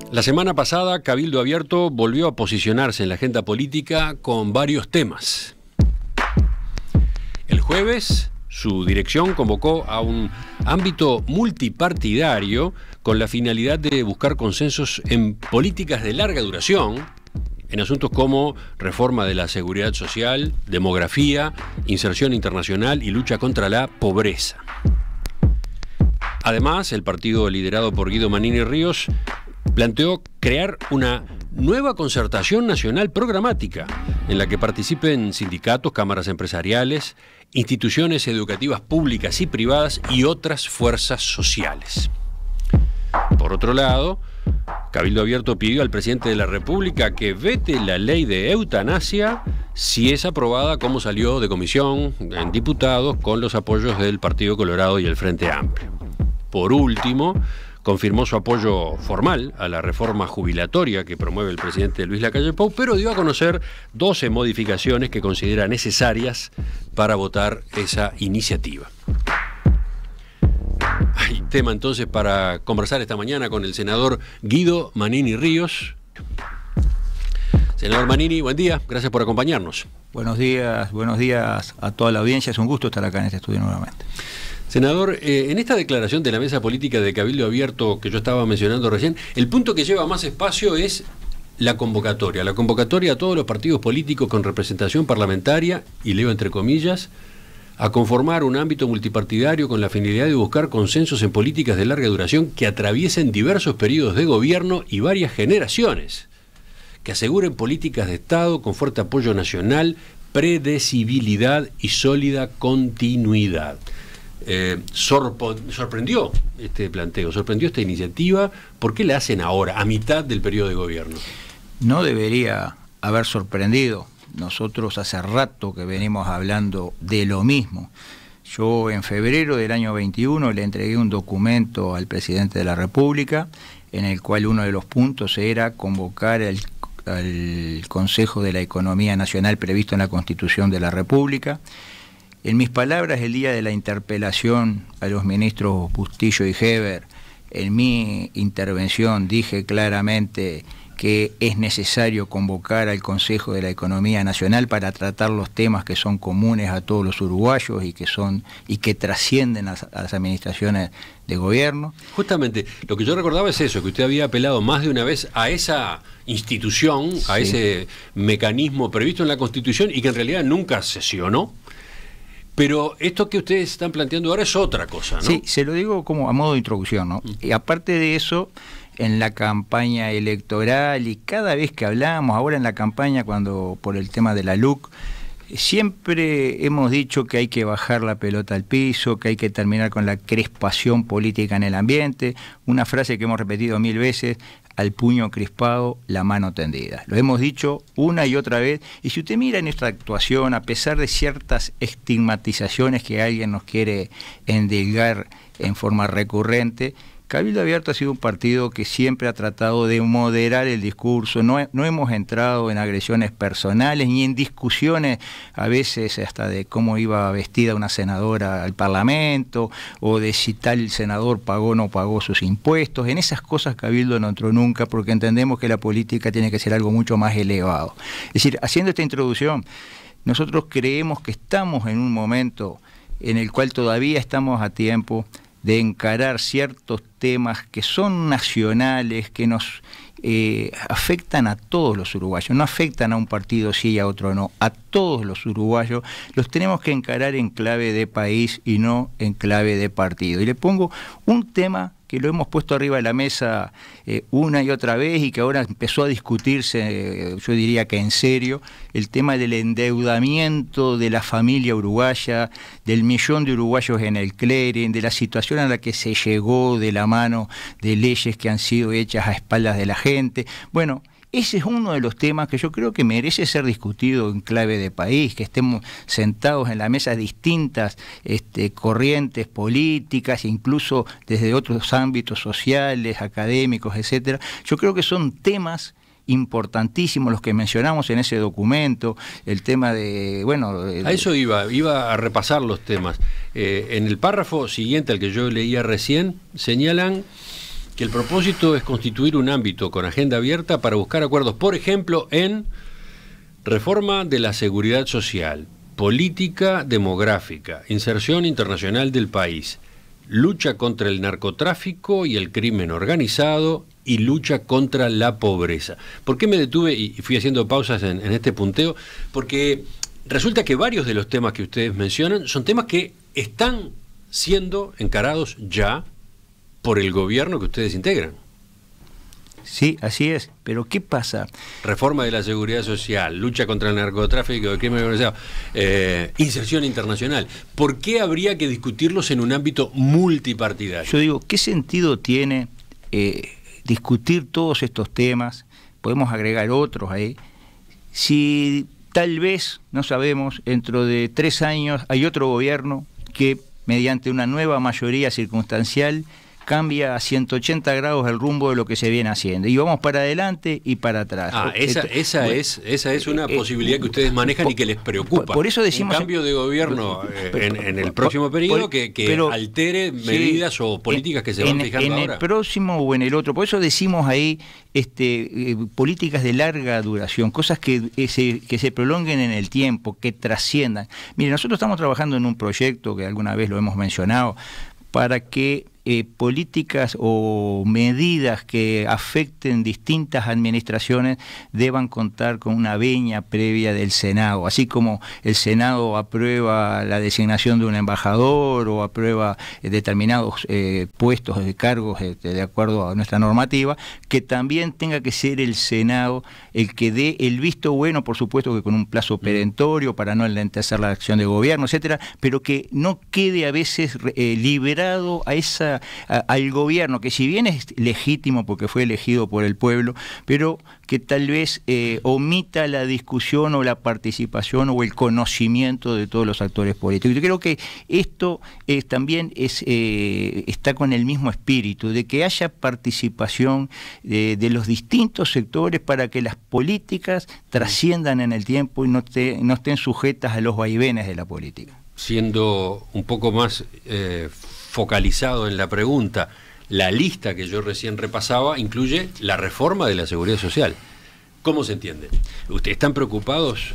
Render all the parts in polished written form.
La semana pasada, Cabildo Abierto volvió a posicionarse en la agenda política con varios temas. El jueves, su dirección convocó a un ámbito multipartidario con la finalidad de buscar consensos en políticas de larga duración, en asuntos como reforma de la seguridad social, demografía, inserción internacional y lucha contra la pobreza. Además, el partido liderado por Guido Manini Ríos planteó crear una nueva concertación nacional programática en la que participen sindicatos, cámaras empresariales, instituciones educativas públicas y privadas y otras fuerzas sociales. Por otro lado, Cabildo Abierto pidió al presidente de la República que vete la ley de eutanasia si es aprobada como salió de comisión en diputados con los apoyos del Partido Colorado y el Frente Amplio. Por último, confirmó su apoyo formal a la reforma jubilatoria que promueve el presidente Luis Lacalle Pou, pero dio a conocer 12 modificaciones que considera necesarias para votar esa iniciativa. Hay tema entonces para conversar esta mañana con el senador Guido Manini Ríos. Senador Manini, buen día, gracias por acompañarnos. Buenos días a toda la audiencia, es un gusto estar acá en este estudio nuevamente. Senador, en esta declaración de la mesa política de Cabildo Abierto que yo estaba mencionando recién, el punto que lleva más espacio es la convocatoria a todos los partidos políticos con representación parlamentaria, y leo entre comillas, a conformar un ámbito multipartidario con la finalidad de buscar consensos en políticas de larga duración que atraviesen diversos periodos de gobierno y varias generaciones, que aseguren políticas de Estado con fuerte apoyo nacional, predecibilidad y sólida continuidad. Sorprendió este planteo, sorprendió esta iniciativa. ¿Por qué la hacen ahora, a mitad del periodo de gobierno? No debería haber sorprendido. Nosotros hace rato que venimos hablando de lo mismo. Yo en febrero del año 21 le entregué un documento al presidente de la República en el cual uno de los puntos era convocar al Consejo de la Economía Nacional previsto en la Constitución de la República. En mis palabras, el día de la interpelación a los ministros Bustillo y Heber, en mi intervención dije claramente que es necesario convocar al Consejo de la Economía Nacional para tratar los temas que son comunes a todos los uruguayos y que trascienden a las administraciones de gobierno. Justamente, lo que yo recordaba es eso, que usted había apelado más de una vez a esa institución, a sí, ese mecanismo previsto en la Constitución y que en realidad nunca sesionó. Pero esto que ustedes están planteando ahora es otra cosa, ¿no? Sí, se lo digo como a modo de introducción, ¿no? Y aparte de eso, en la campaña electoral y cada vez que hablamos, ahora en la campaña por el tema de la LUC, siempre hemos dicho que hay que bajar la pelota al piso, que hay que terminar con la crispación política en el ambiente, una frase que hemos repetido 1000 veces, al puño crispado, la mano tendida. Lo hemos dicho una y otra vez, y si usted mira nuestra actuación, a pesar de ciertas estigmatizaciones que alguien nos quiere endilgar en forma recurrente, Cabildo Abierto ha sido un partido que siempre ha tratado de moderar el discurso, no hemos entrado en agresiones personales ni en discusiones a veces hasta de cómo iba vestida una senadora al Parlamento o de si tal senador pagó o no pagó sus impuestos. En esas cosas Cabildo no entró nunca porque entendemos que la política tiene que ser algo mucho más elevado. Es decir, haciendo esta introducción, nosotros creemos que estamos en un momento en el cual todavía estamos a tiempo de encarar ciertos temas que son nacionales, que nos afectan a todos los uruguayos, no afectan a un partido sí y a otro no, a todos los uruguayos, los tenemos que encarar en clave de país y no en clave de partido. Y le pongo un tema que lo hemos puesto arriba de la mesa una y otra vez y que ahora empezó a discutirse, yo diría que en serio, el tema del endeudamiento de la familia uruguaya, del millón de uruguayos en el clearing, de la situación a la que se llegó de la mano de leyes que han sido hechas a espaldas de la gente. Bueno, ese es uno de los temas que yo creo que merece ser discutido en clave de país, que estemos sentados en la mesa distintas corrientes políticas, incluso desde otros ámbitos sociales, académicos, etcétera. Yo creo que son temas importantísimos los que mencionamos en ese documento, el tema de, bueno... A eso iba a repasar los temas. En el párrafo siguiente al que yo leía recién, señalan que el propósito es constituir un ámbito con agenda abierta para buscar acuerdos, por ejemplo, en reforma de la seguridad social, política demográfica, inserción internacional del país, lucha contra el narcotráfico y el crimen organizado y lucha contra la pobreza. ¿Por qué me detuve y fui haciendo pausas en este punteo? Porque resulta que varios de los temas que ustedes mencionan son temas que están siendo encarados ya por el gobierno que ustedes integran. Sí, así es. Pero ¿qué pasa? Reforma de la seguridad social, lucha contra el narcotráfico, el crimen organizado, inserción internacional. ¿Por qué habría que discutirlos en un ámbito multipartidario? Yo digo, ¿qué sentido tiene discutir todos estos temas? Podemos agregar otros ahí. Si tal vez, no sabemos, dentro de 3 años hay otro gobierno que mediante una nueva mayoría circunstancial cambia a 180 grados el rumbo de lo que se viene haciendo. Y vamos para adelante y para atrás. Esa es una posibilidad que ustedes manejan y que les preocupa. Por eso decimos... Un cambio de gobierno en el próximo periodo que altere medidas o políticas que se van fijando ahora. En el próximo o en el otro. Por eso decimos ahí políticas de larga duración, cosas que se prolonguen en el tiempo, que trasciendan. Mire, nosotros estamos trabajando en un proyecto que alguna vez lo hemos mencionado, para que políticas o medidas que afecten distintas administraciones deban contar con una venia previa del Senado, así como el Senado aprueba la designación de un embajador o aprueba determinados puestos de cargos de acuerdo a nuestra normativa, que también tenga que ser el Senado el que dé el visto bueno, por supuesto que con un plazo perentorio para no enlentecer la acción de gobierno, etcétera, pero que no quede a veces liberado a al gobierno, que si bien es legítimo porque fue elegido por el pueblo, pero que tal vez omita la discusión o la participación o el conocimiento de todos los actores políticos. Yo creo que esto también está con el mismo espíritu, de que haya participación de los distintos sectores para que las políticas trasciendan en el tiempo y no estén sujetas a los vaivenes de la política. Siendo un poco más focalizado en la pregunta, la lista que yo recién repasaba incluye la reforma de la seguridad social. ¿Cómo se entiende? ¿Ustedes están preocupados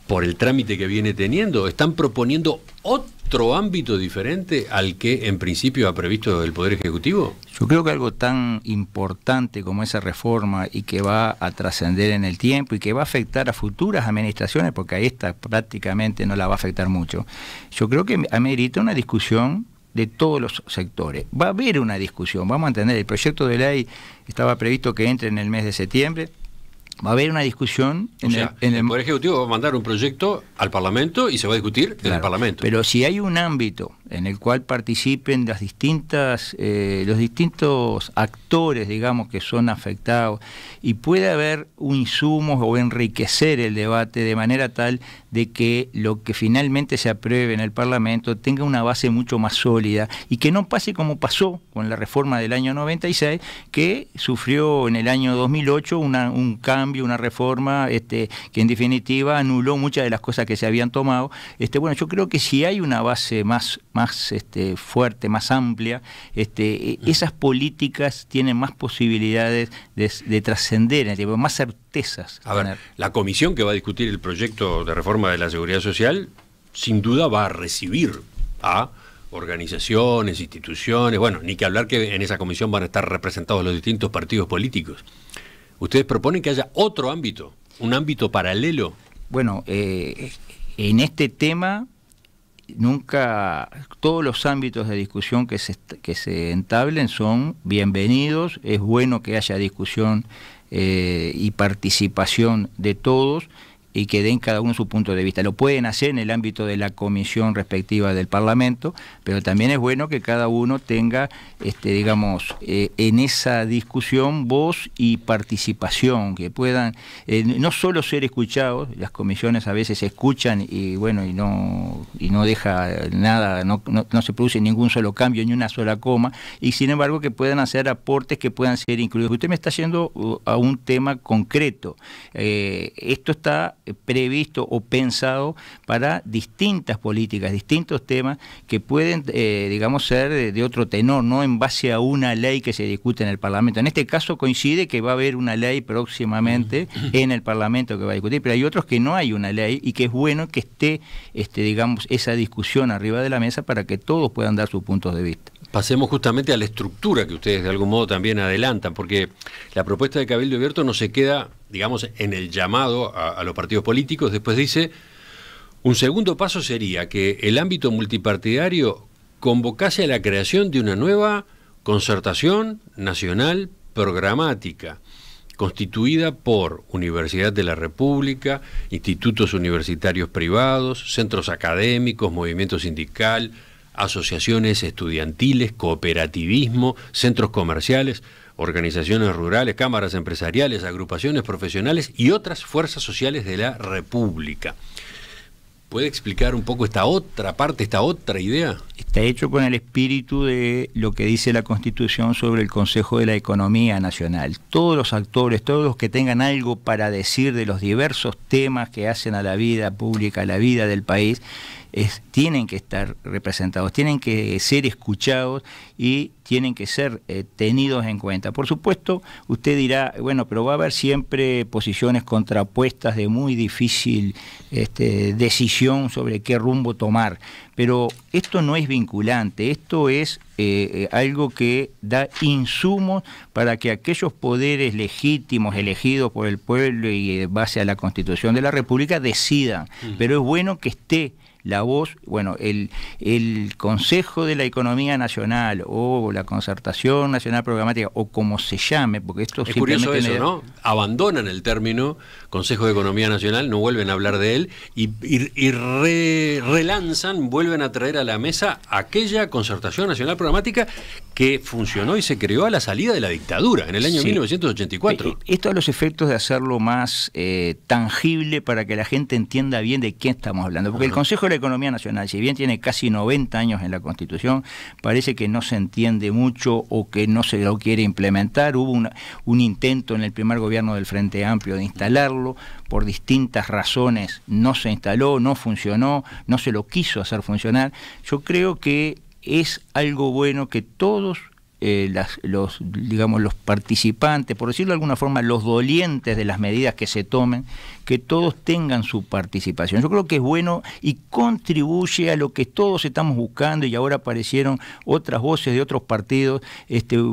por el trámite que viene teniendo? ¿Están proponiendo otro ámbito diferente al que en principio ha previsto el Poder Ejecutivo? Yo creo que algo tan importante como esa reforma y que va a trascender en el tiempo y que va a afectar a futuras administraciones, porque a esta prácticamente no la va a afectar mucho, yo creo que amerita una discusión de todos los sectores. Va a haber una discusión, vamos a entender, el proyecto de ley estaba previsto que entre en el mes de septiembre, va a haber una discusión en el Poder Ejecutivo va a mandar un proyecto al Parlamento y se va a discutir en el Parlamento. Pero si hay un ámbito en el cual participen los distintos actores, digamos, que son afectados, y puede haber un insumo o enriquecer el debate de manera tal de que lo que finalmente se apruebe en el Parlamento tenga una base mucho más sólida y que no pase como pasó con la reforma del año 96, que sufrió en el año 2008 un cambio, una reforma que en definitiva anuló muchas de las cosas que se habían tomado. Bueno, yo creo que si hay una base más fuerte, más amplia, esas políticas tienen más posibilidades de trascender, más certezas. A ver, la comisión que va a discutir el proyecto de reforma de la seguridad social, sin duda va a recibir a organizaciones, instituciones, bueno, ni que hablar que en esa comisión van a estar representados los distintos partidos políticos. ¿Ustedes proponen que haya otro ámbito, un ámbito paralelo? Bueno, en este tema nunca, todos los ámbitos de discusión que se entablen son bienvenidos, es bueno que haya discusión y participación de todos y que den cada uno su punto de vista. Lo pueden hacer en el ámbito de la comisión respectiva del Parlamento, pero también es bueno que cada uno tenga, en esa discusión voz y participación, que puedan no solo ser escuchados. Las comisiones a veces escuchan y no deja nada, no se produce ningún solo cambio ni una sola coma, y sin embargo que puedan hacer aportes que puedan ser incluidos. Usted me está yendo a un tema concreto. Esto está previsto o pensado para distintas políticas, distintos temas que pueden, digamos, ser de otro tenor, no en base a una ley que se discute en el Parlamento. En este caso coincide que va a haber una ley próximamente en el Parlamento que va a discutir, pero hay otros que no hay una ley y que es bueno que esté, digamos, esa discusión arriba de la mesa para que todos puedan dar sus puntos de vista. Pasemos justamente a la estructura que ustedes de algún modo también adelantan, porque la propuesta de Cabildo Abierto no se queda, digamos, en el llamado a los partidos políticos. Después dice, un segundo paso sería que el ámbito multipartidario convocase a la creación de una nueva concertación nacional programática, constituida por Universidad de la República, institutos universitarios privados, centros académicos, movimiento sindical, asociaciones estudiantiles, cooperativismo, centros comerciales, organizaciones rurales, cámaras empresariales, agrupaciones profesionales y otras fuerzas sociales de la República. ¿Puede explicar un poco esta otra parte, esta otra idea? Está hecho con el espíritu de lo que dice la Constitución sobre el Consejo de la Economía Nacional. Todos los actores, todos los que tengan algo para decir de los diversos temas que hacen a la vida pública, a la vida del país, tienen que estar representados, tienen que ser escuchados y tienen que ser tenidos en cuenta. Por supuesto, usted dirá, bueno, pero va a haber siempre posiciones contrapuestas de muy difícil decisión sobre qué rumbo tomar, pero esto no es vinculante, esto es algo que da insumos para que aquellos poderes legítimos elegidos por el pueblo y en base a la Constitución de la República decidan, pero es bueno que esté la voz, bueno, el Consejo de la Economía Nacional o la Concertación Nacional Programática o como se llame, porque esto es curioso eso, ¿no? Abandonan el término Consejo de Economía Nacional, no vuelven a hablar de él y relanzan, vuelven a traer a la mesa aquella Concertación Nacional Programática que funcionó y se creó a la salida de la dictadura en el año 1984. Esto a los efectos de hacerlo más tangible para que la gente entienda bien de qué estamos hablando, porque el Consejo de la Economía Nacional, si bien tiene casi 90 años en la Constitución, parece que no se entiende mucho o que no se lo quiere implementar. Hubo un intento en el primer gobierno del Frente Amplio de instalarlo, por distintas razones no se instaló, no funcionó, no se lo quiso hacer funcionar. Yo creo que es algo bueno que todos los participantes, por decirlo de alguna forma, los dolientes de las medidas que se tomen, que todos tengan su participación. Yo creo que es bueno y contribuye a lo que todos estamos buscando, y ahora aparecieron otras voces de otros partidos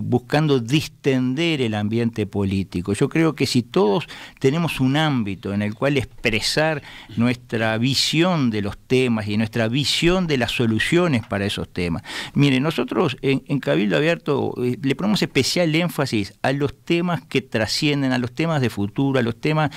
buscando distender el ambiente político. Yo creo que si todos tenemos un ámbito en el cual expresar nuestra visión de los temas y nuestra visión de las soluciones para esos temas. Mire, nosotros en Cabildo Abierto le ponemos especial énfasis a los temas que trascienden, a los temas de futuro, a los temas,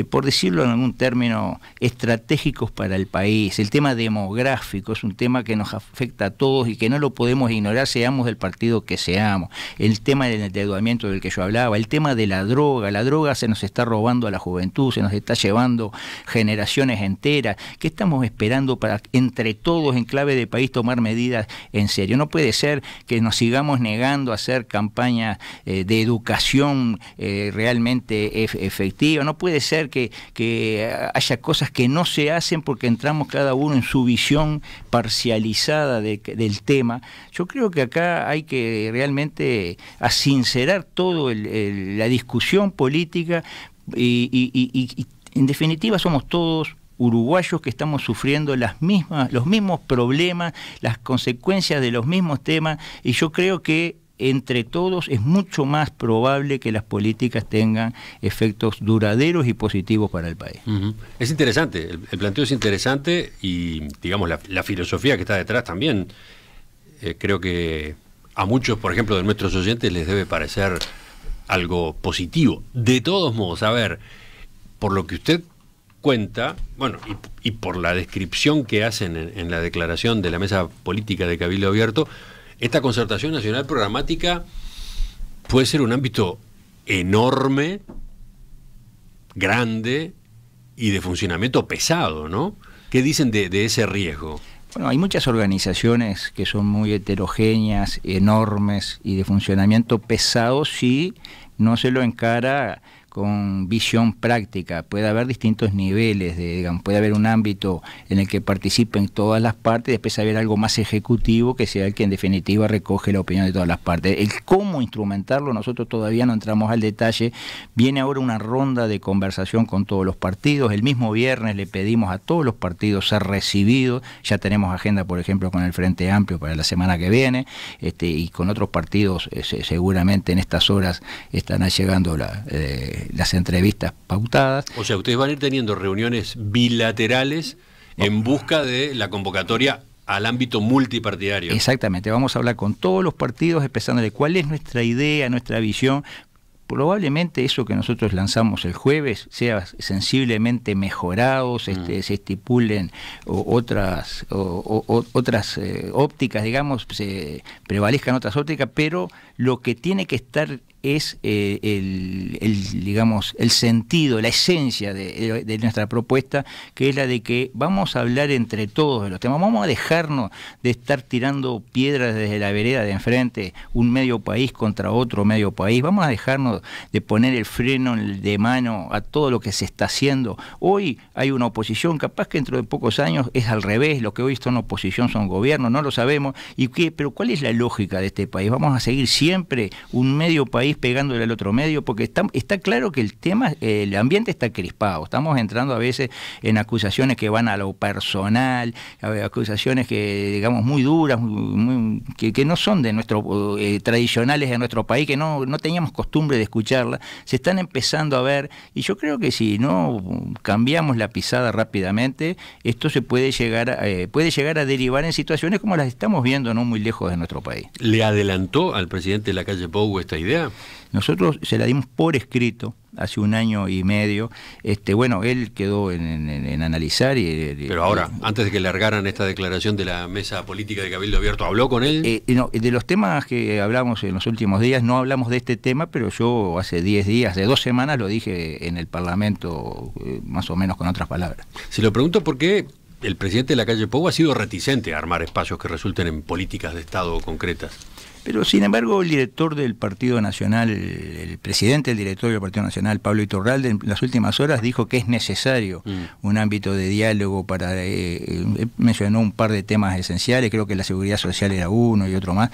por decirlo en algún término, estratégicos para el país. El tema demográfico es un tema que nos afecta a todos y que no lo podemos ignorar, seamos del partido que seamos. El tema del endeudamiento del que yo hablaba, el tema de la droga se nos está robando a la juventud, se nos está llevando generaciones enteras. ¿Qué estamos esperando para entre todos en clave de país tomar medidas en serio? No puede ser que nos sigamos negando a hacer campañas de educación realmente efectiva. No puede ser que haya cosas que no se hacen porque entramos cada uno en su visión parcializada del tema. Yo creo que acá hay que realmente sincerar todo la discusión política y en definitiva somos todos uruguayos que estamos sufriendo los mismos problemas, las consecuencias de los mismos temas, y yo creo que entre todos es mucho más probable que las políticas tengan efectos duraderos y positivos para el país. Es interesante, el planteo es interesante y digamos la filosofía que está detrás también, creo que a muchos, por ejemplo, de nuestros oyentes les debe parecer algo positivo. De todos modos, a ver, por lo que usted cuenta, bueno, y por la descripción que hacen en la declaración de la Mesa Política de Cabildo Abierto, esta Concertación Nacional Programática puede ser un ámbito enorme, grande y de funcionamiento pesado, ¿no? ¿Qué dicen de ese riesgo? Bueno, hay muchas organizaciones que son muy heterogéneas, enormes y de funcionamiento pesado si no se lo encara con visión práctica. Puede haber distintos niveles, digamos, puede haber un ámbito en el que participen todas las partes, después haber algo más ejecutivo que sea el que en definitiva recoge la opinión de todas las partes. El cómo instrumentarlo, nosotros todavía no entramos al detalle. Viene ahora una ronda de conversación con todos los partidos. El mismo viernes le pedimos a todos los partidos ser recibidos. Ya tenemos agenda, por ejemplo, con el Frente Amplio para la semana que viene, y con otros partidos seguramente en estas horas estarán llegando las entrevistas pautadas. O sea, ustedes van a ir teniendo reuniones bilaterales en busca de la convocatoria al ámbito multipartidario. Exactamente, vamos a hablar con todos los partidos expresándole cuál es nuestra idea, nuestra visión. Probablemente eso que nosotros lanzamos el jueves sea sensiblemente mejorado, se estipulen otras ópticas, digamos, se prevalezcan otras ópticas, pero lo que tiene que estar es digamos, el sentido, la esencia de nuestra propuesta, que es la de que vamos a hablar entre todos de los temas, vamos a dejarnos de estar tirando piedras desde la vereda de enfrente, un medio país contra otro medio país, vamos a dejarnos de poner el freno de mano a todo lo que se está haciendo. Hoy hay una oposición, capaz que dentro de pocos años es al revés, lo que hoy son oposición son gobierno, no lo sabemos, pero ¿cuál es la lógica de este país? Vamos a seguir siempre un medio país pegándole al otro medio, porque está claro que el ambiente está crispado, estamos entrando a veces en acusaciones que van a lo personal, acusaciones que, digamos, muy duras, que no son de nuestro tradicionales de nuestro país, que no teníamos costumbre de escucharlas, se están empezando a ver, y yo creo que si no cambiamos la pisada rápidamente, esto se puede llegar a derivar en situaciones como las estamos viendo no muy lejos de nuestro país. ¿Le adelantó al presidente Lacalle Pou esta idea? Nosotros se la dimos por escrito hace 1 año y medio. Bueno, él quedó en analizar. Pero ahora, antes de que largaran esta declaración de la mesa política de Cabildo Abierto, ¿habló con él? No, de los temas que hablamos en los últimos días, no hablamos de este tema, pero yo hace 10 días, de 2 semanas, lo dije en el Parlamento, más o menos con otras palabras. Se lo pregunto porque el presidente Lacalle Pou ha sido reticente a armar espacios que resulten en políticas de Estado concretas. Pero sin embargo el director del Partido Nacional, el presidente del directorio del Partido Nacional, Pablo Iturralde, en las últimas horas dijo que es necesario un ámbito de diálogo para, mencionó un par de temas esenciales, creo que la seguridad social era uno y otro más.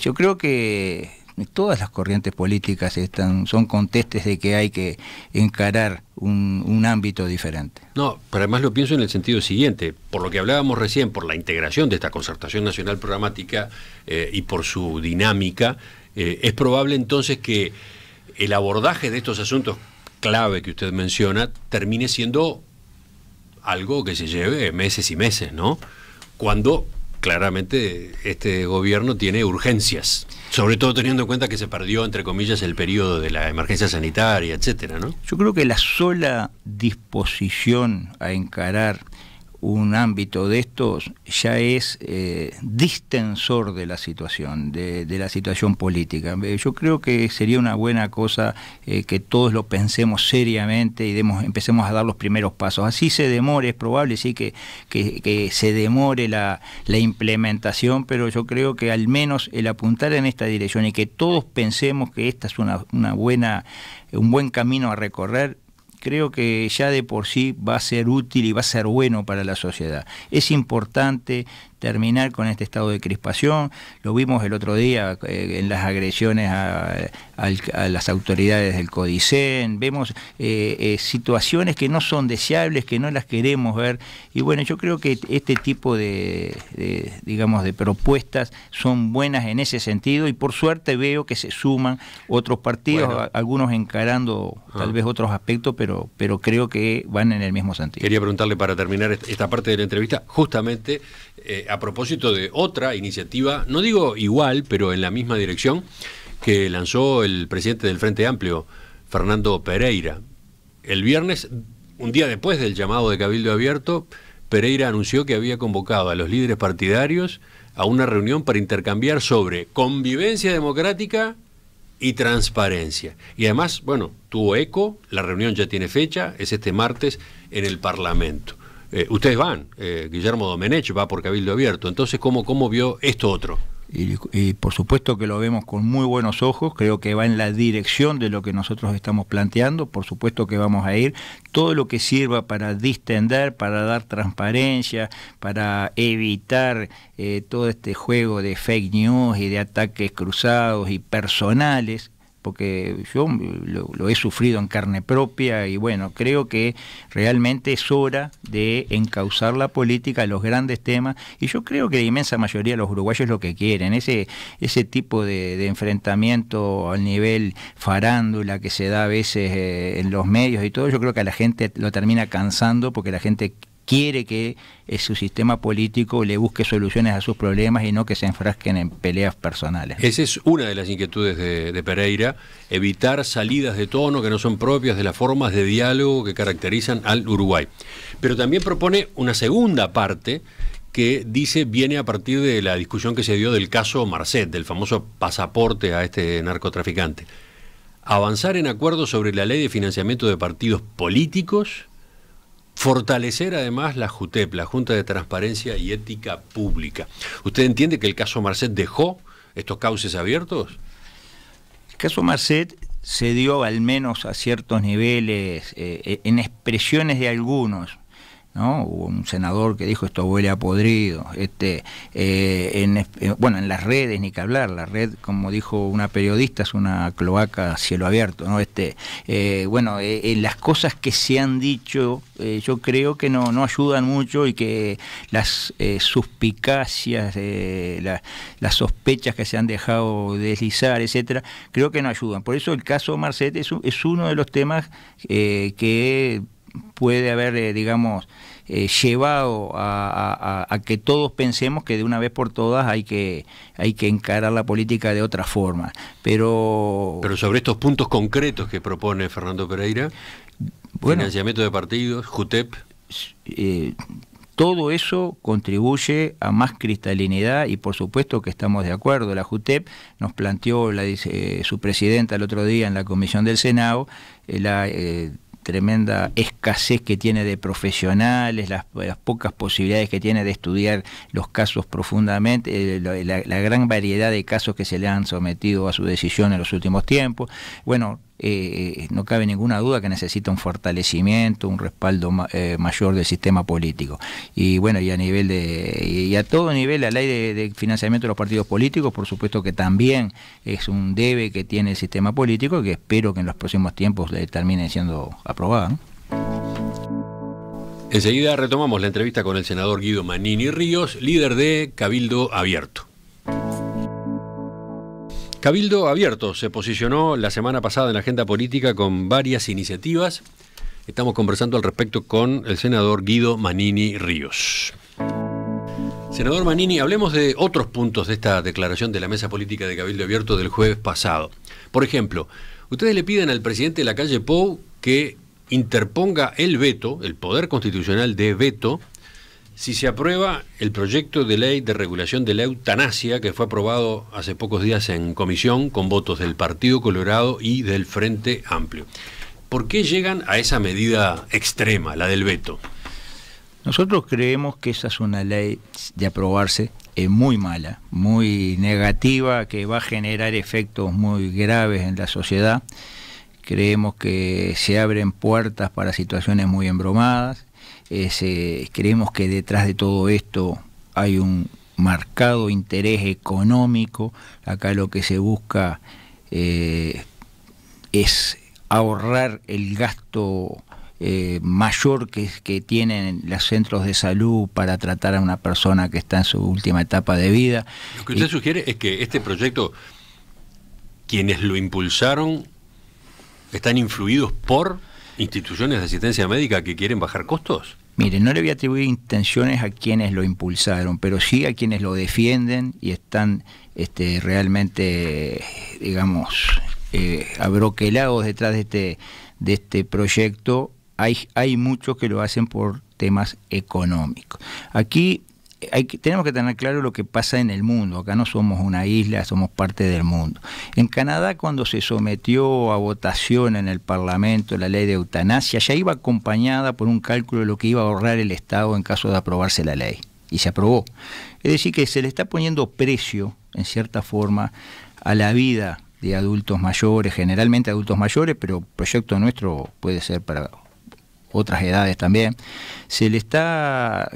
Yo creo que todas las corrientes políticas son contestes de que hay que encarar un ámbito diferente. No, pero además lo pienso en el sentido siguiente, por lo que hablábamos recién, por la integración de esta concertación nacional programática y por su dinámica, es probable entonces que el abordaje de estos asuntos clave que usted menciona termine siendo algo que se lleve meses y meses, ¿no? Cuando claramente este gobierno tiene urgencias, sobre todo teniendo en cuenta que se perdió, entre comillas, el periodo de la emergencia sanitaria, etcétera, ¿no? Yo creo que la sola disposición a encarar un ámbito de estos ya es distensor de la situación, de la situación política. Yo creo que sería una buena cosa que todos lo pensemos seriamente y empecemos a dar los primeros pasos. Así se demore, es probable sí que se demore la implementación, pero yo creo que al menos el apuntar en esta dirección y que todos pensemos que esta es un buen camino a recorrer, creo que ya de por sí va a ser útil y va a ser bueno para la sociedad. Es importante terminar con este estado de crispación. Lo vimos el otro día en las agresiones a las autoridades del CODICEN. Vemos situaciones que no son deseables, que no las queremos ver. Y bueno, yo creo que este tipo de propuestas son buenas en ese sentido, y por suerte veo que se suman otros partidos, bueno, algunos encarando tal vez otros aspectos, pero creo que van en el mismo sentido. Quería preguntarle, para terminar esta parte de la entrevista, justamente a propósito de otra iniciativa, no digo igual, pero en la misma dirección, que lanzó el presidente del Frente Amplio, Fernando Pereira. El viernes, un día después del llamado de Cabildo Abierto, Pereira anunció que había convocado a los líderes partidarios a una reunión para intercambiar sobre convivencia democrática y transparencia. Y además, bueno, tuvo eco, la reunión ya tiene fecha, es este martes en el Parlamento. Ustedes van, Guillermo Domenech va por Cabildo Abierto, entonces ¿cómo vio esto otro? Y por supuesto que lo vemos con muy buenos ojos, creo que va en la dirección de lo que nosotros estamos planteando, por supuesto que vamos a ir, todo lo que sirva para distender, para dar transparencia, para evitar todo este juego de fake news y de ataques cruzados y personales, porque yo lo he sufrido en carne propia y bueno, creo que realmente es hora de encauzar la política a los grandes temas y yo creo que la inmensa mayoría de los uruguayos es lo que quieren, ese tipo de enfrentamiento al nivel farándula que se da a veces en los medios y todo, yo creo que a la gente lo termina cansando porque la gente quiere que su sistema político le busque soluciones a sus problemas y no que se enfrasquen en peleas personales. Esa es una de las inquietudes de Pereira, evitar salidas de tono que no son propias de las formas de diálogo que caracterizan al Uruguay. Pero también propone una segunda parte que dice viene a partir de la discusión que se dio del caso Marcet, del famoso pasaporte a este narcotraficante. Avanzar en acuerdos sobre la ley de financiamiento de partidos políticos, fortalecer además la JUTEP, la Junta de Transparencia y Ética Pública. ¿Usted entiende que el caso Marcet dejó estos cauces abiertos? El caso Marcet se dio al menos a ciertos niveles, en expresiones de algunos, ¿no? Hubo un senador que dijo esto huele a podrido, bueno, en las redes ni que hablar, la red, como dijo una periodista, es una cloaca a cielo abierto, ¿no? Bueno, en las cosas que se han dicho, yo creo que no ayudan mucho y que las suspicacias, las sospechas que se han dejado deslizar, etcétera, creo que no ayudan. Por eso el caso Marcet es uno de los temas que puede haber, digamos, llevado a que todos pensemos que de una vez por todas hay que encarar la política de otra forma. Pero sobre estos puntos concretos que propone Fernando Pereira, bueno, financiamiento de partidos, JUTEP, todo eso contribuye a más cristalinidad y por supuesto que estamos de acuerdo. La JUTEP nos planteó, su presidenta el otro día en la comisión del Senado, tremenda escasez que tiene de profesionales, las pocas posibilidades que tiene de estudiar los casos profundamente, la gran variedad de casos que se le han sometido a su decisión en los últimos tiempos. Bueno, no cabe ninguna duda que necesita un fortalecimiento, un respaldo mayor del sistema político. Y bueno, y a todo nivel, la ley de financiamiento de los partidos políticos, por supuesto que también es un debe que tiene el sistema político, que espero que en los próximos tiempos termine siendo aprobada, ¿no? Enseguida retomamos la entrevista con el senador Guido Manini Ríos, líder de Cabildo Abierto. Cabildo Abierto se posicionó la semana pasada en la agenda política con varias iniciativas. Estamos conversando al respecto con el senador Guido Manini Ríos. Senador Manini, hablemos de otros puntos de esta declaración de la Mesa Política de Cabildo Abierto del jueves pasado. Por ejemplo, ustedes le piden al presidente Lacalle Pou que interponga el veto, el poder constitucional de veto, si se aprueba el proyecto de ley de regulación de la eutanasia que fue aprobado hace pocos días en comisión con votos del Partido Colorado y del Frente Amplio. ¿Por qué llegan a esa medida extrema, la del veto? Nosotros creemos que esa es una ley de aprobarse muy mala, muy negativa, que va a generar efectos muy graves en la sociedad. Creemos que se abren puertas para situaciones muy embromadas. Creemos que detrás de todo esto hay un marcado interés económico. Acá lo que se busca es ahorrar el gasto mayor que tienen los centros de salud para tratar a una persona que está en su última etapa de vida. Lo que usted sugiere es que este proyecto, quienes lo impulsaron, están influidos por instituciones de asistencia médica que quieren bajar costos. Mire, no le voy a atribuir intenciones a quienes lo impulsaron, pero sí a quienes lo defienden y están realmente, digamos, abroquelados detrás de este proyecto. Hay muchos que lo hacen por temas económicos. Aquí tenemos que tener claro lo que pasa en el mundo. Acá no somos una isla, somos parte del mundo. En Canadá, cuando se sometió a votación en el Parlamento la ley de eutanasia, ya iba acompañada por un cálculo de lo que iba a ahorrar el Estado en caso de aprobarse la ley. Y se aprobó. Es decir, que se le está poniendo precio, en cierta forma, a la vida de adultos mayores, generalmente adultos mayores, pero el proyecto nuestro puede ser para otras edades también. Se le está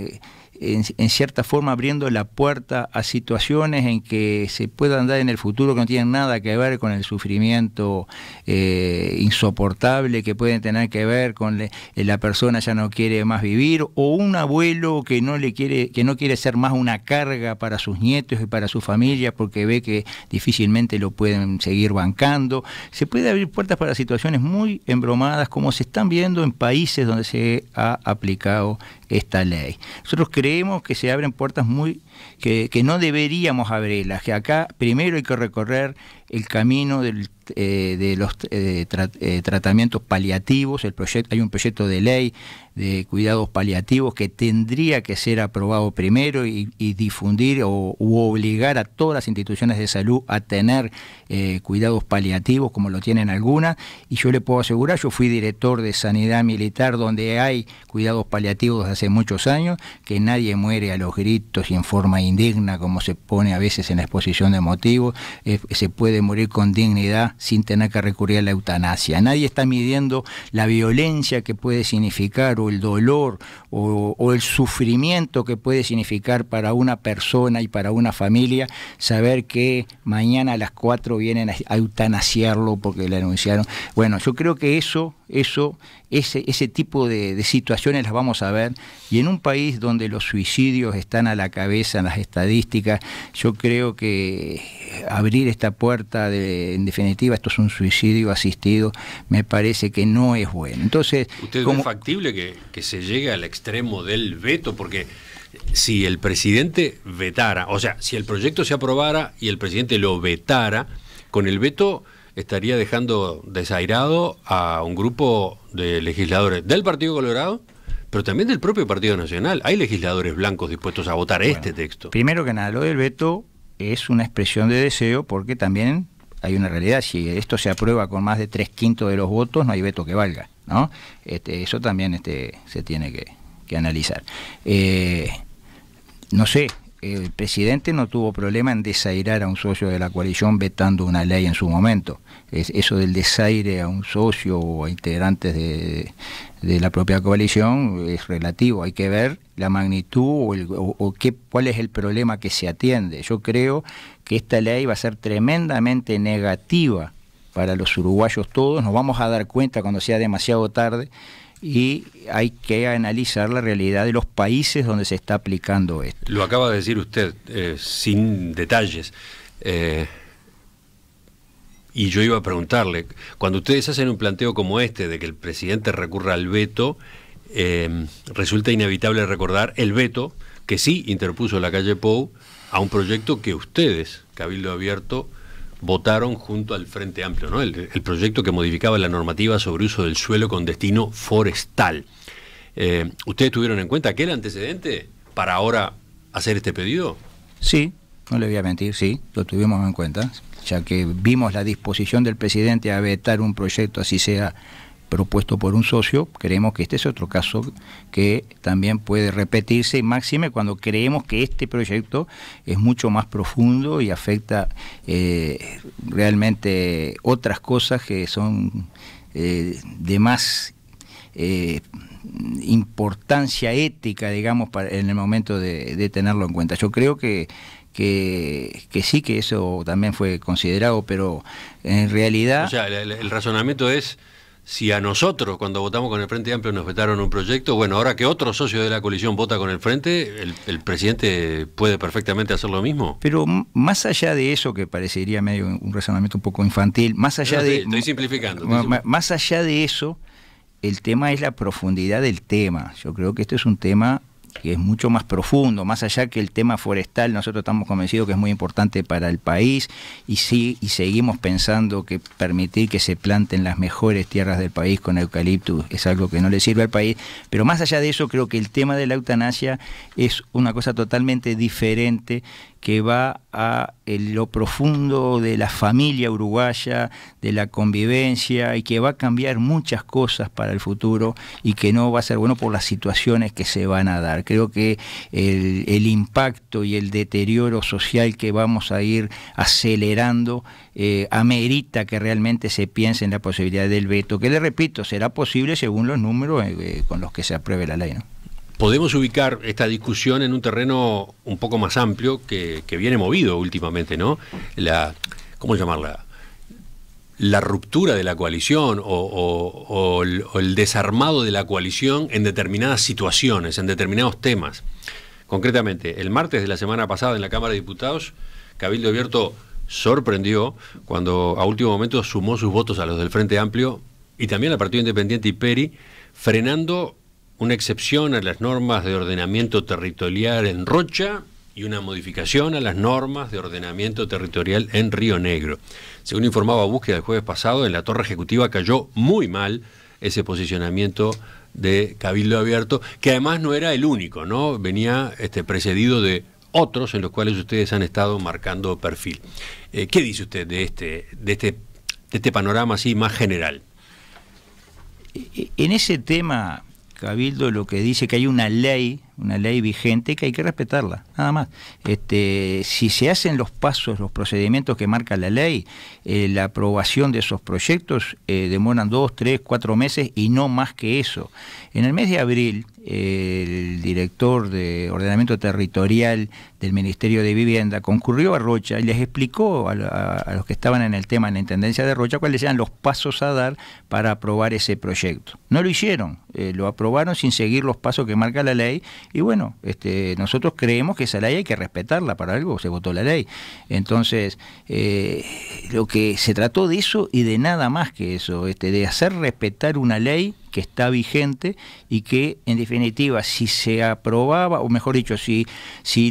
en cierta forma abriendo la puerta a situaciones en que se puedan dar en el futuro que no tienen nada que ver con el sufrimiento insoportable, que pueden tener que ver con la persona ya no quiere más vivir, o un abuelo que no quiere ser más una carga para sus nietos y para su familia porque ve que difícilmente lo pueden seguir bancando. Se puede abrir puertas para situaciones muy embromadas, como se están viendo en países donde se ha aplicado esta ley. Nosotros creemos que se abren puertas que no deberíamos abrirlas, que acá primero hay que recorrer el camino de los tratamientos paliativos. Hay un proyecto de ley de cuidados paliativos que tendría que ser aprobado primero y difundir u obligar a todas las instituciones de salud a tener cuidados paliativos como lo tienen algunas, y yo le puedo asegurar, yo fui director de Sanidad Militar donde hay cuidados paliativos desde hace muchos años, que nadie muere a los gritos y en forma indigna como se pone a veces en la exposición de motivos. Se puede morir con dignidad sin tener que recurrir a la eutanasia. Nadie está midiendo la violencia que puede significar, o el dolor, o el sufrimiento que puede significar para una persona y para una familia saber que mañana a las 4 vienen a eutanasiarlo porque le anunciaron. Bueno, yo creo que ese tipo de situaciones las vamos a ver, y en un país donde los suicidios están a la cabeza en las estadísticas, yo creo que abrir esta puerta en definitiva, esto es un suicidio asistido, me parece que no es bueno. Entonces, ¿usted ve factible que se llegue al extremo del veto? Porque si el presidente vetara, o sea, si el proyecto se aprobara y el presidente lo vetara, con el veto estaría dejando desairado a un grupo de legisladores del Partido Colorado, pero también del propio Partido Nacional. Hay legisladores blancos dispuestos a votar este texto. Primero que nada, lo del veto es una expresión de deseo, porque también hay una realidad. Si esto se aprueba con más de 3/5 de los votos, no hay veto que valga, ¿no? Eso también se tiene que analizar. No sé, el presidente no tuvo problema en desairar a un socio de la coalición vetando una ley en su momento. Eso del desaire a un socio o a integrantes de la propia coalición es relativo. Hay que ver la magnitud cuál es el problema que se atiende. Yo creo que esta ley va a ser tremendamente negativa para los uruguayos todos. Nos vamos a dar cuenta cuando sea demasiado tarde, y hay que analizar la realidad de los países donde se está aplicando esto. Lo acaba de decir usted, sin detalles. Y yo iba a preguntarle, cuando ustedes hacen un planteo como este, de que el presidente recurra al veto, resulta inevitable recordar el veto que sí interpuso la calle Pou a un proyecto que ustedes, Cabildo Abierto, votaron junto al Frente Amplio, ¿no? El proyecto que modificaba la normativa sobre uso del suelo con destino forestal. ¿Ustedes tuvieron en cuenta aquel antecedente para ahora hacer este pedido? Sí, no le voy a mentir, sí, lo tuvimos en cuenta, ya que vimos la disposición del presidente a vetar un proyecto, así sea propuesto por un socio. Creemos que este es otro caso que también puede repetirse, máxime cuando creemos que este proyecto es mucho más profundo y afecta realmente otras cosas que son de más importancia ética, digamos, en el momento de tenerlo en cuenta. Yo creo que sí, que eso también fue considerado, pero en realidad... O sea, el razonamiento es, si a nosotros, cuando votamos con el Frente Amplio, nos vetaron un proyecto, bueno, ahora que otro socio de la coalición vota con el Frente, el presidente puede perfectamente hacer lo mismo. Pero más allá de eso, que parecería medio un razonamiento un poco infantil, más allá estoy simplificando. Más allá de eso, el tema es la profundidad del tema. Yo creo que este es un tema que es mucho más profundo, más allá que el tema forestal. Nosotros estamos convencidos que es muy importante para el país, y seguimos pensando que permitir que se planten las mejores tierras del país con eucaliptus es algo que no le sirve al país. Pero más allá de eso, creo que el tema de la eutanasia es una cosa totalmente diferente, que va a lo profundo de la familia uruguaya, de la convivencia, y que va a cambiar muchas cosas para el futuro, y que no va a ser bueno por las situaciones que se van a dar. Creo que el impacto y el deterioro social que vamos a ir acelerando amerita que realmente se piense en la posibilidad del veto, que le repito, será posible según los números con los que se apruebe la ley, ¿no? Podemos ubicar esta discusión en un terreno un poco más amplio que viene movido últimamente, ¿no? ¿Cómo llamarla? La ruptura de la coalición o el desarmado de la coalición en determinadas situaciones, en determinados temas. Concretamente, el martes de la semana pasada en la Cámara de Diputados, Cabildo Abierto sorprendió cuando a último momento sumó sus votos a los del Frente Amplio y también al Partido Independiente y PERI, frenando una excepción a las normas de ordenamiento territorial en Rocha y una modificación a las normas de ordenamiento territorial en Río Negro. Según informaba Búsqueda el jueves pasado, en la Torre Ejecutiva cayó muy mal ese posicionamiento de Cabildo Abierto, que además no era el único, ¿no? Venía precedido de otros en los cuales ustedes han estado marcando perfil. ¿Qué dice usted de este panorama así más general? En ese tema, Cabildo lo que dice que hay una ley vigente que hay que respetarla, nada más. Si se hacen los pasos, los procedimientos que marca la ley, la aprobación de esos proyectos demoran 2, 3, 4 meses y no más que eso. En el mes de abril, el director de Ordenamiento Territorial del Ministerio de Vivienda concurrió a Rocha y les explicó a los que estaban en el tema en la Intendencia de Rocha cuáles eran los pasos a dar para aprobar ese proyecto. No lo hicieron, lo aprobaron sin seguir los pasos que marca la ley. Y bueno, nosotros creemos que esa ley hay que respetarla, para algo se votó la ley. Entonces, lo que se trató de eso y de nada más que eso, de hacer respetar una ley que está vigente y que, en definitiva, si se aprobaba, o mejor dicho, si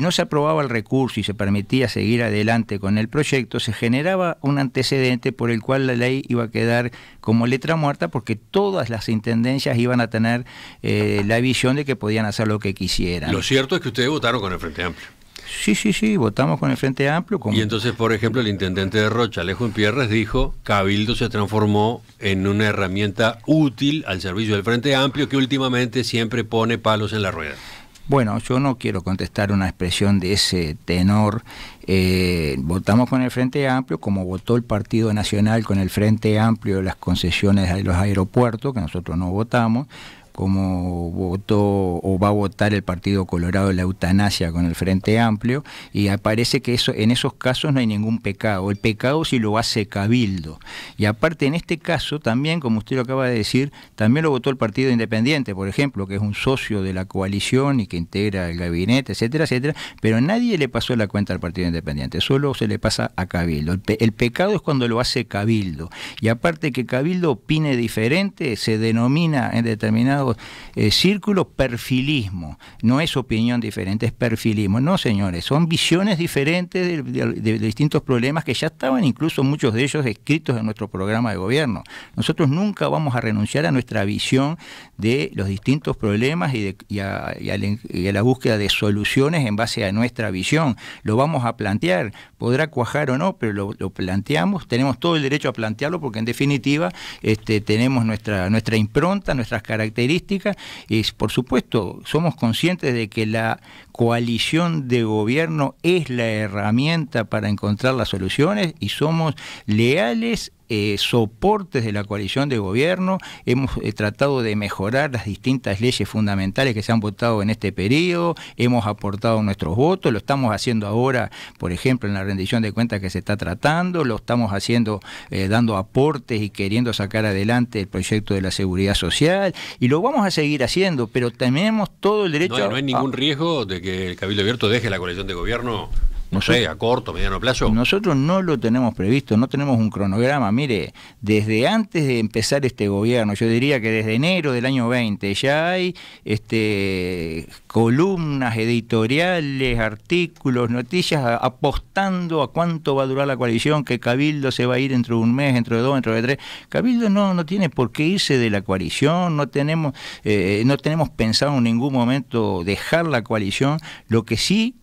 no se aprobaba el recurso y se permitía seguir adelante con el proyecto, se generaba un antecedente por el cual la ley iba a quedar como letra muerta, porque todas las intendencias iban a tener la visión de que podían hacer lo que quisieran. Lo cierto es que ustedes votaron con el Frente Amplio. Sí, votamos con el Frente Amplio. Y entonces, por ejemplo, el intendente de Rocha, Alejo Impierres, dijo: Cabildo se transformó en una herramienta útil al servicio del Frente Amplio que últimamente siempre pone palos en la rueda. Bueno, yo no quiero contestar una expresión de ese tenor. Votamos con el Frente Amplio, como votó el Partido Nacional con el Frente Amplio las concesiones de los aeropuertos, que nosotros no votamos, como votó o va a votar el Partido Colorado la eutanasia con el Frente Amplio, y parece que en esos casos no hay ningún pecado. El pecado si lo hace Cabildo. Y aparte, en este caso también, como usted lo acaba de decir, también lo votó el Partido Independiente, por ejemplo, que es un socio de la coalición y que integra el gabinete, etcétera, etcétera, pero nadie le pasó la cuenta al Partido Independiente, solo se le pasa a Cabildo. El pecado es cuando lo hace Cabildo. Y aparte que Cabildo opine diferente, se denomina en determinado círculo perfilismo. No es opinión diferente, es perfilismo. No, señores, son visiones diferentes de distintos problemas que ya estaban incluso muchos de ellos escritos en nuestro programa de gobierno. Nosotros nunca vamos a renunciar a nuestra visión de los distintos problemas y a la búsqueda de soluciones en base a nuestra visión. Lo vamos a plantear, podrá cuajar o no, pero lo planteamos, tenemos todo el derecho a plantearlo porque en definitiva tenemos nuestra impronta, nuestras características, y por supuesto somos conscientes de que la coalición de gobierno es la herramienta para encontrar las soluciones y somos leales soportes de la coalición de gobierno. Hemos tratado de mejorar las distintas leyes fundamentales que se han votado en este periodo, hemos aportado nuestros votos, lo estamos haciendo ahora, por ejemplo, en la rendición de cuentas que se está tratando, lo estamos haciendo dando aportes y queriendo sacar adelante el proyecto de la seguridad social, y lo vamos a seguir haciendo, pero tenemos todo el derecho no hay ningún riesgo de que el Cabildo Abierto deje la coalición de gobierno. No sé, a corto, mediano plazo. Nosotros no lo tenemos previsto, no tenemos un cronograma. Mire, desde antes de empezar este gobierno, yo diría que desde enero del año 20, ya hay columnas editoriales, artículos, noticias apostando a cuánto va a durar la coalición, que Cabildo se va a ir dentro de un mes, dentro de 2, dentro de 3. Cabildo no tiene por qué irse de la coalición, no tenemos pensado en ningún momento dejar la coalición. Lo que sí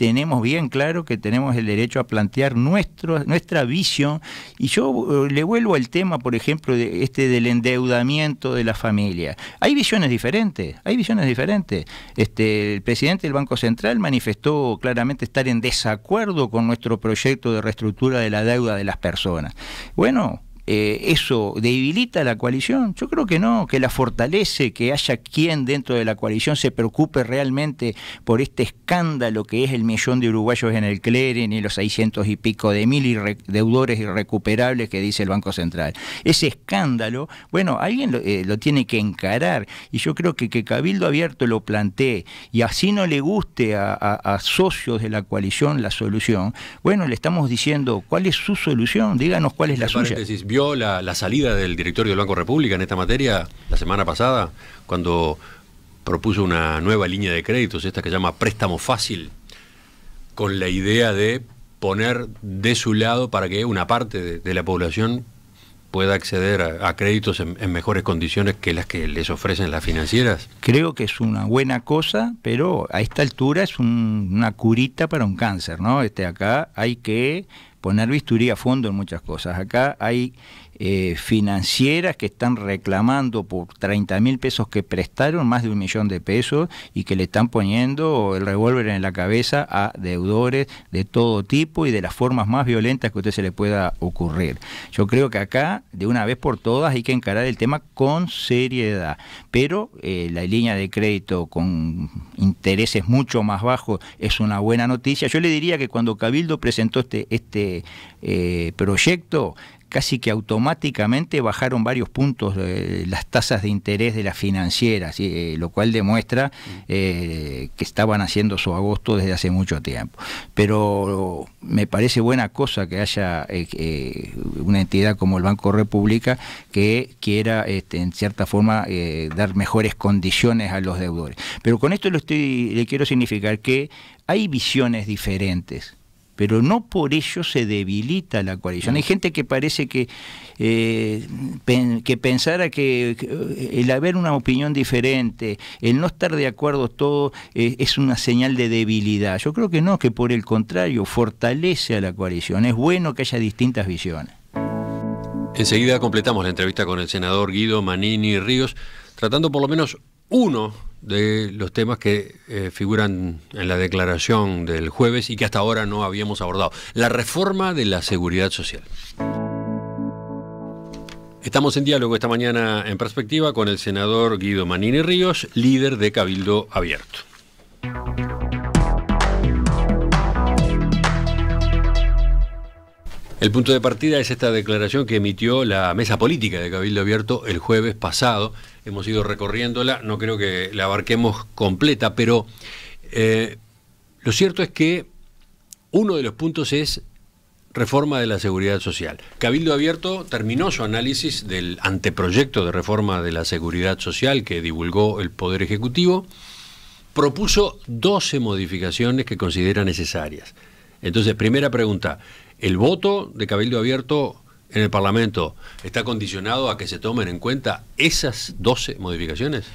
tenemos bien claro que tenemos el derecho a plantear nuestra visión, y yo le vuelvo al tema, por ejemplo, del endeudamiento de la familia. Hay visiones diferentes, el presidente del Banco Central manifestó claramente estar en desacuerdo con nuestro proyecto de reestructura de la deuda de las personas. Bueno, ¿eso debilita la coalición? Yo creo que no, que la fortalece, que haya quien dentro de la coalición se preocupe realmente por este escándalo que es el 1.000.000 de uruguayos en el clearing y los 600 y pico de mil deudores irrecuperables que dice el Banco Central. Ese escándalo, bueno, alguien lo tiene que encarar, y yo creo que Cabildo Abierto lo plantee y así no le guste a socios de la coalición la solución, bueno, le estamos diciendo cuál es su solución, díganos cuál es la suya. ¿Vio la salida del directorio del Banco República en esta materia la semana pasada, cuando propuso una nueva línea de créditos, esta que se llama préstamo fácil, con la idea de poner de su lado para que una parte de la población pueda acceder a créditos en mejores condiciones que las que les ofrecen las financieras? Creo que es una buena cosa, pero a esta altura es una curita para un cáncer, ¿no? Acá hay que poner bisturí a fondo en muchas cosas. Acá hay financieras que están reclamando por 30.000 pesos que prestaron más de 1.000.000 de pesos y que le están poniendo el revólver en la cabeza a deudores de todo tipo y de las formas más violentas que a usted se le pueda ocurrir. Yo creo que acá, de una vez por todas, hay que encarar el tema con seriedad, pero la línea de crédito con intereses mucho más bajos es una buena noticia. Yo le diría que cuando Cabildo presentó este proyecto, casi que automáticamente bajaron varios puntos las tasas de interés de las financieras, lo cual demuestra que estaban haciendo su agosto desde hace mucho tiempo. Pero me parece buena cosa que haya una entidad como el Banco República que quiera, en cierta forma, dar mejores condiciones a los deudores. Pero con esto le quiero significar que hay visiones diferentes, pero no por ello se debilita la coalición. Hay gente que parece que pensara que el haber una opinión diferente, el no estar de acuerdo todo, es una señal de debilidad. Yo creo que no, que por el contrario, fortalece a la coalición. Es bueno que haya distintas visiones. Enseguida completamos la entrevista con el senador Guido Manini Ríos, tratando por lo menos uno de los temas que figuran en la declaración del jueves y que hasta ahora no habíamos abordado: la reforma de la seguridad social. Estamos en diálogo esta mañana en Perspectiva con el senador Guido Manini Ríos, líder de Cabildo Abierto. El punto de partida es esta declaración que emitió la mesa política de Cabildo Abierto el jueves pasado. Hemos ido recorriéndola, no creo que la abarquemos completa, pero lo cierto es que uno de los puntos es reforma de la seguridad social. Cabildo Abierto terminó su análisis del anteproyecto de reforma de la seguridad social que divulgó el Poder Ejecutivo, propuso 12 modificaciones que considera necesarias. Entonces, primera pregunta: ¿el voto de Cabildo Abierto en el Parlamento está condicionado a que se tomen en cuenta esas 12 modificaciones?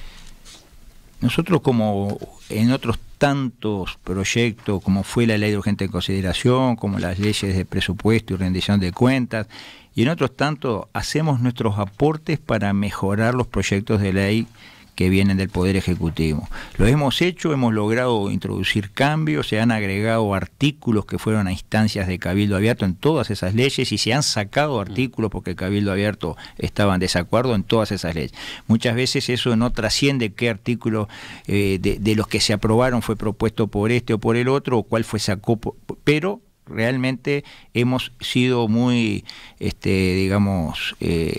Nosotros, como en otros tantos proyectos, como fue la ley de urgente consideración, como las leyes de presupuesto y rendición de cuentas, y en otros tantos, hacemos nuestros aportes para mejorar los proyectos de ley que vienen del Poder Ejecutivo. Lo hemos hecho, hemos logrado introducir cambios, se han agregado artículos que fueron a instancias de Cabildo Abierto en todas esas leyes, y se han sacado artículos porque Cabildo Abierto estaba en desacuerdo en todas esas leyes. Muchas veces eso no trasciende qué artículo de los que se aprobaron fue propuesto por este o por el otro, o cuál fue sacó, pero realmente hemos sido muy,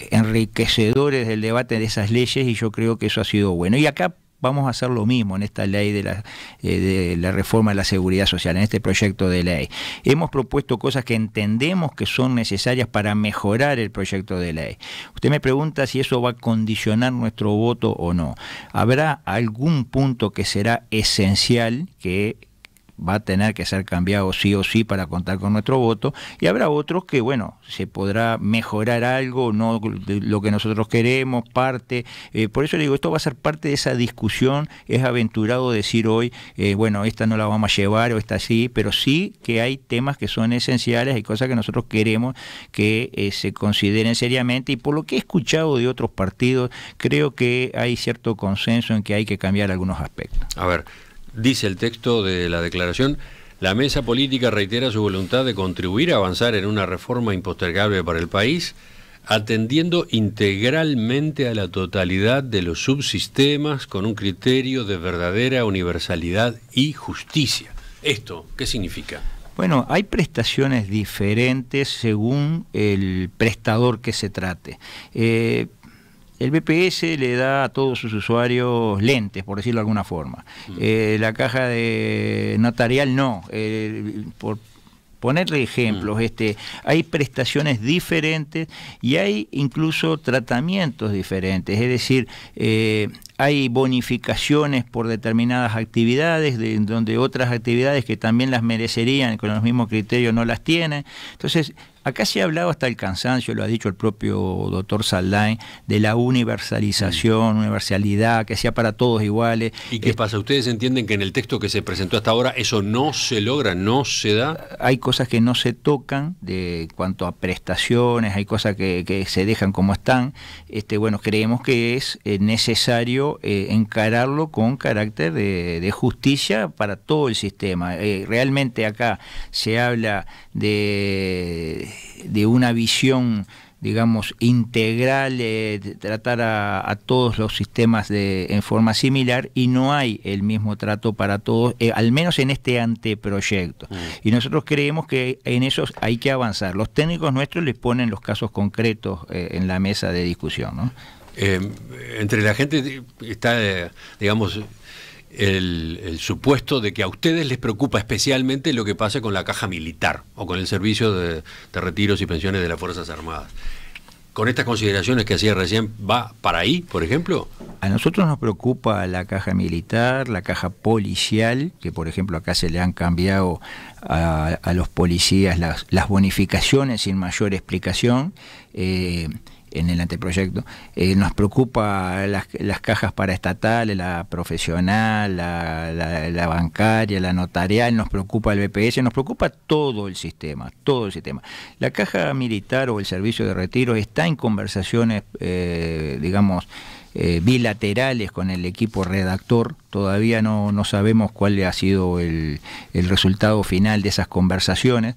enriquecedores del debate de esas leyes, y yo creo que eso ha sido bueno. Y acá vamos a hacer lo mismo en esta ley de la reforma de la seguridad social, en este proyecto de ley. Hemos propuesto cosas que entendemos que son necesarias para mejorar el proyecto de ley. Usted me pregunta si eso va a condicionar nuestro voto o no. Habrá algún punto que será esencial, que va a tener que ser cambiado sí o sí para contar con nuestro voto, y habrá otros que, bueno, se podrá mejorar algo, no lo que nosotros queremos, parte. Por eso le digo, esto va a ser parte de esa discusión. Es aventurado decir hoy, bueno, esta no la vamos a llevar o esta sí, pero sí que hay temas que son esenciales, hay cosas que nosotros queremos que se consideren seriamente, y por lo que he escuchado de otros partidos, creo que hay cierto consenso en que hay que cambiar algunos aspectos. A ver, dice el texto de la declaración: la mesa política reitera su voluntad de contribuir a avanzar en una reforma impostergable para el país, atendiendo integralmente a la totalidad de los subsistemas con un criterio de verdadera universalidad y justicia. ¿Esto qué significa? Bueno, hay prestaciones diferentes según el prestador que se trate. El BPS le da a todos sus usuarios lentes, por decirlo de alguna forma. La caja de notarial no. Por ponerle ejemplos, hay prestaciones diferentes y hay incluso tratamientos diferentes. Es decir, hay bonificaciones por determinadas actividades, donde otras actividades que también las merecerían con los mismos criterios no las tienen. Entonces, acá se ha hablado hasta el cansancio, lo ha dicho el propio doctor Saldain, de la universalización, universalidad, que sea para todos iguales. ¿Y qué pasa? ¿Ustedes entienden que en el texto que se presentó hasta ahora eso no se logra, no se da? Hay cosas que no se tocan de cuanto a prestaciones, hay cosas que se dejan como están. Bueno, creemos que es necesario encararlo con carácter de justicia para todo el sistema. Realmente acá se habla de una visión, digamos, integral, tratar a todos los sistemas en forma similar, y no hay el mismo trato para todos, al menos en este anteproyecto. Y nosotros creemos que en eso hay que avanzar. Los técnicos nuestros les ponen los casos concretos en la mesa de discusión, ¿no? Entre la gente está, digamos, el supuesto de que a ustedes les preocupa especialmente lo que pasa con la caja militar o con el servicio de retiros y pensiones de las Fuerzas Armadas. Con estas consideraciones que hacía recién, ¿va para ahí, por ejemplo? A nosotros nos preocupa la caja militar, la caja policial, que por ejemplo acá se le han cambiado a los policías las bonificaciones sin mayor explicación. En el anteproyecto. Nos preocupa las cajas paraestatales, la profesional, la bancaria, la notarial, nos preocupa el BPS, nos preocupa todo el sistema, todo el sistema. La caja militar o el servicio de retiro está en conversaciones, digamos, bilaterales con el equipo redactor. Todavía no sabemos cuál ha sido el resultado final de esas conversaciones.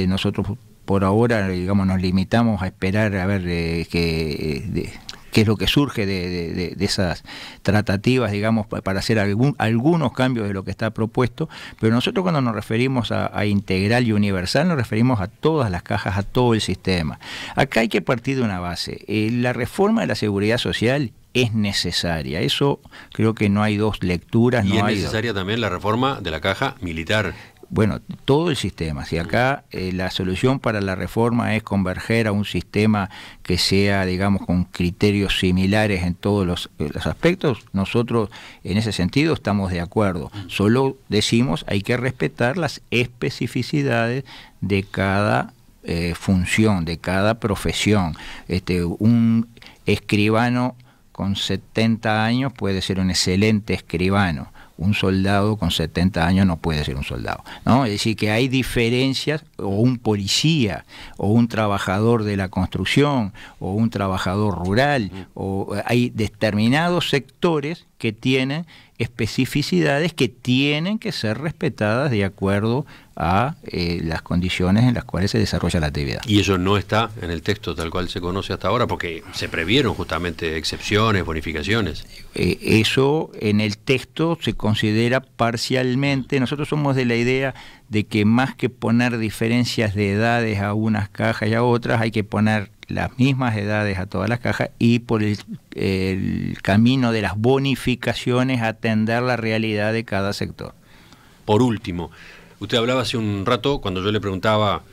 Nosotros por ahora, digamos, nos limitamos a esperar a ver qué es lo que surge de esas tratativas, digamos, para hacer algunos cambios de lo que está propuesto. Pero nosotros, cuando nos referimos a integral y universal, nos referimos a todas las cajas, a todo el sistema. Acá hay que partir de una base. La reforma de la seguridad social es necesaria. Eso creo que no hay dos lecturas. Y no es necesaria también la reforma de la caja militar. Bueno, todo el sistema. Si acá la solución para la reforma es converger a un sistema que sea, digamos, con criterios similares en todos los aspectos, nosotros en ese sentido estamos de acuerdo. Solo decimos hay que respetar las especificidades de cada función, de cada profesión. Un escribano con 70 años puede ser un excelente escribano. Un soldado con 70 años no puede ser un soldado, ¿no? Es decir, que hay diferencias, o un policía, o un trabajador de la construcción, o un trabajador rural, o hay determinados sectores que tienen especificidades que tienen que ser respetadas de acuerdo a las condiciones en las cuales se desarrolla la actividad. Y eso no está en el texto tal cual se conoce hasta ahora, porque se previeron justamente excepciones, bonificaciones. Eso en el texto se considera parcialmente. Nosotros somos de la idea de que más que poner diferencias de edades a unas cajas y a otras, hay que poner las mismas edades a todas las cajas, y por el camino de las bonificaciones atender la realidad de cada sector. Por último, usted hablaba hace un rato, cuando yo le preguntaba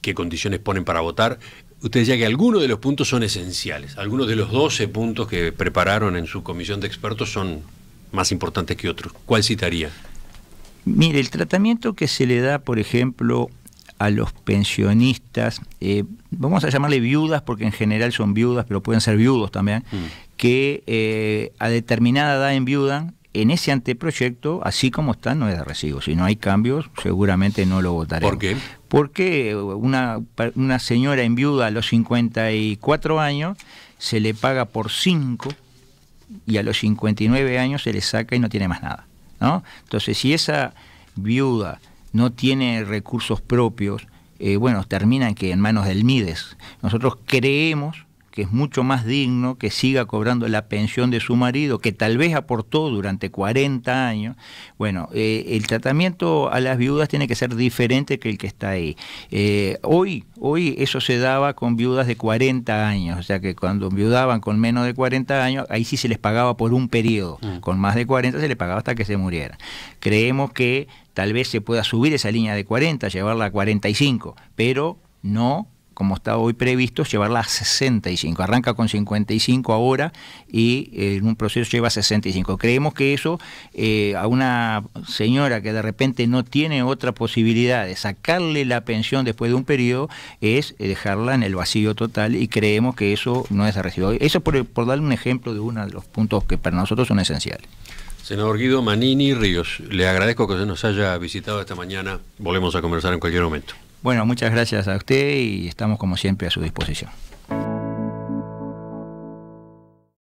qué condiciones ponen para votar, usted decía que algunos de los puntos son esenciales. Algunos de los 12 puntos que prepararon en su comisión de expertos son más importantes que otros. ¿Cuál citaría? Mire, el tratamiento que se le da, por ejemplo, a los pensionistas, vamos a llamarle viudas, porque en general son viudas, pero pueden ser viudos también, que a determinada edad enviudan. En ese anteproyecto, así como está, no es de recibo. Si no hay cambios, seguramente no lo votaremos. ¿Por qué? Porque una señora enviuda a los 54 años se le paga por 5 y a los 59 años se le saca y no tiene más nada, ¿no? Entonces, si esa viuda no tiene recursos propios, bueno, terminan que en manos del MIDES. Nosotros creemos que es mucho más digno que siga cobrando la pensión de su marido, que tal vez aportó durante 40 años. Bueno, el tratamiento a las viudas tiene que ser diferente que el que está ahí. Hoy eso se daba con viudas de 40 años, o sea que cuando enviudaban con menos de 40 años, ahí sí se les pagaba por un periodo, con más de 40 se les pagaba hasta que se murieran. Creemos que tal vez se pueda subir esa línea de 40, llevarla a 45, pero no como está hoy previsto, llevarla a 65. Arranca con 55 ahora y en un proceso lleva a 65. Creemos que eso a una señora que de repente no tiene otra posibilidad de sacarle la pensión después de un periodo es dejarla en el vacío total, y creemos que eso no es de recibo. Eso por darle un ejemplo de uno de los puntos que para nosotros son esenciales. Senador Guido Manini Ríos, le agradezco que nos haya visitado esta mañana. Volvemos a conversar en cualquier momento. Bueno, muchas gracias a usted y estamos como siempre a su disposición.